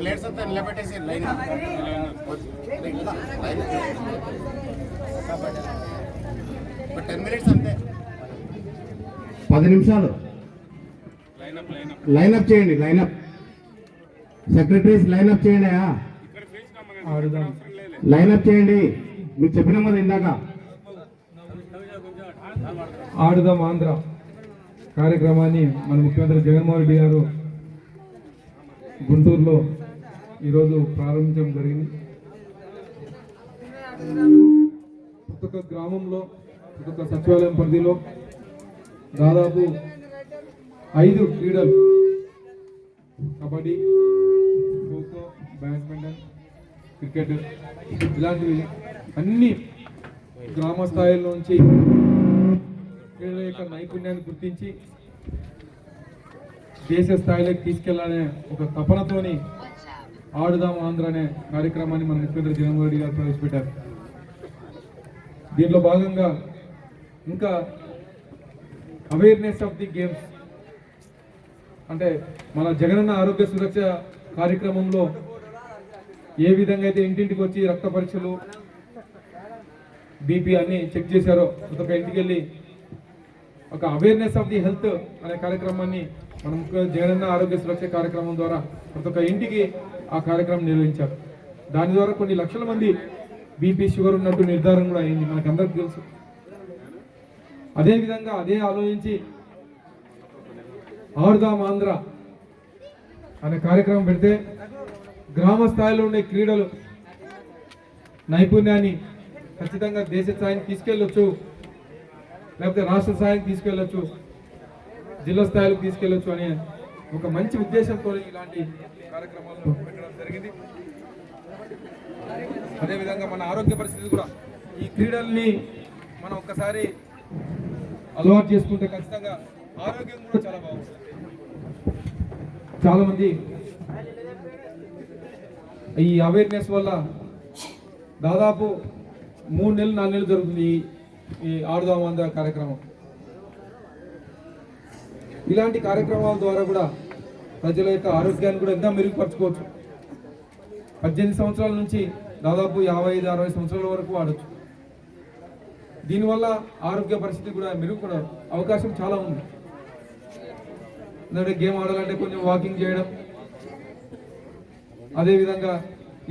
Plates అంతా నిలబెట్టేసి line 10 minutes అంతే, 10 నిమిషాలు లైనప్ చేయండి. లైనప్ సెక్రటరీస్ లైనప్ చేయండి. లైనప్ చేయండి. మీకు చెప్పినాం కదా ఇందాక. ఆడుదాం ఆంధ్ర కార్యక్రమాన్ని మన ముఖ్యమంత్రి జగన్మోహన్ రెడ్డి గారు గుంటూరులో ఈరోజు ప్రారంభించడం జరిగింది. ప్రతి ఒక్క గ్రామంలో, ప్రతి ఒక్క సచివాలయం పరిధిలో దాదాపు 5 క్రీడలు, కబడ్డీ, ఖోఖో, బ్యాడ్మింటన్, క్రికెట్, ఇలాంటివి అన్ని గ్రామ స్థాయిలోంచి క్రీడల యొక్క నైపుణ్యాన్ని గుర్తించి దేశ స్థాయిలోకి తీసుకెళ్లాలనే ఒక తపనతోని ఆడుదాం ఆంధ్ర అనే కార్యక్రమాన్ని మన ముఖ్యమంత్రి జగన్మోహన్ రెడ్డి గారు ప్రవేశపెట్టారు. దీంట్లో భాగంగా ఇంకా అవేర్నెస్ ఆఫ్ ది గేమ్స్ అంటే మన జగనన్న ఆరోగ్య సురక్ష కార్యక్రమంలో ఏ విధంగా అయితే ఇంటింటికి వచ్చి రక్త పరీక్షలు, బీపీ అన్ని చెక్ చేశారో, ప్రతి ఒక్క ఇంటికి వెళ్ళి ఒక అవేర్నెస్ ఆఫ్ ది హెల్త్ అనే కార్యక్రమాన్ని మనం జగనన్న ఆరోగ్య సురక్ష కార్యక్రమం ద్వారా ప్రతి ఒక్క ఇంటికి ఆ కార్యక్రమం నిర్వహించారు. దాని ద్వారా కొన్ని లక్షల మంది బీపీ, షుగర్ ఉన్నట్టు నిర్ధారణ కూడా అయింది, మనకందరికీ తెలుసు. అదేవిధంగా అదే ఆలోచించి ఆడుదాం ఆంధ్ర అనే కార్యక్రమం పెడితే గ్రామ స్థాయిలో ఉండే క్రీడలు నైపుణ్యాన్ని ఖచ్చితంగా దేశ స్థాయికి తీసుకెళ్ళొచ్చు, లేకపోతే రాష్ట్ర స్థాయికి తీసుకెళ్ళొచ్చు, జిల్లా స్థాయికి తీసుకెళ్ళొచ్చు అనే ఒక మంచి ఉద్దేశంతో ఇలాంటి కార్యక్రమాలు పెట్టడం జరిగింది. అదేవిధంగా మన ఆరోగ్య పరిస్థితి కూడా ఈ క్రీడల్ని మనం ఒక్కసారి అలవాటు చేసుకుంటే ఖచ్చితంగా ఆరోగ్యం కూడా చాలా బాగుంటుంది. చాలామంది ఈ అవేర్నెస్ వల్ల దాదాపు 3 నెలలు 4 నెలలు జరుగుతుంది ఈ ఆడుదాం ఆంధ్ర కార్యక్రమం. ఇలాంటి కార్యక్రమాల ద్వారా కూడా ప్రజల యొక్క ఆరోగ్యాన్ని కూడా ఎంత మెరుగుపరచుకోవచ్చు. 18 సంవత్సరాల నుంచి దాదాపు 55-60 సంవత్సరాల వరకు ఆడొచ్చు. దీనివల్ల ఆరోగ్య పరిస్థితి కూడా మెరుగుపడే అవకాశం చాలా ఉంది. ఎందుకంటే గేమ్ ఆడాలంటే కొంచెం వాకింగ్ చేయడం, అదేవిధంగా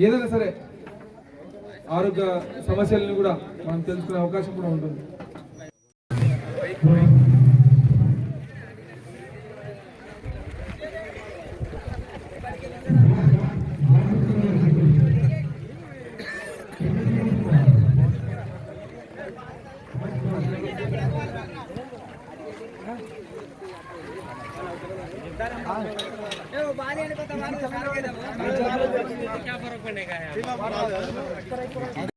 ఏదైనా సరే ఆరోగ్య సమస్యలను కూడా మనం తెలుసుకునే అవకాశం కూడా ఉంటుంది. क्या फर्क पड़ेगा यार।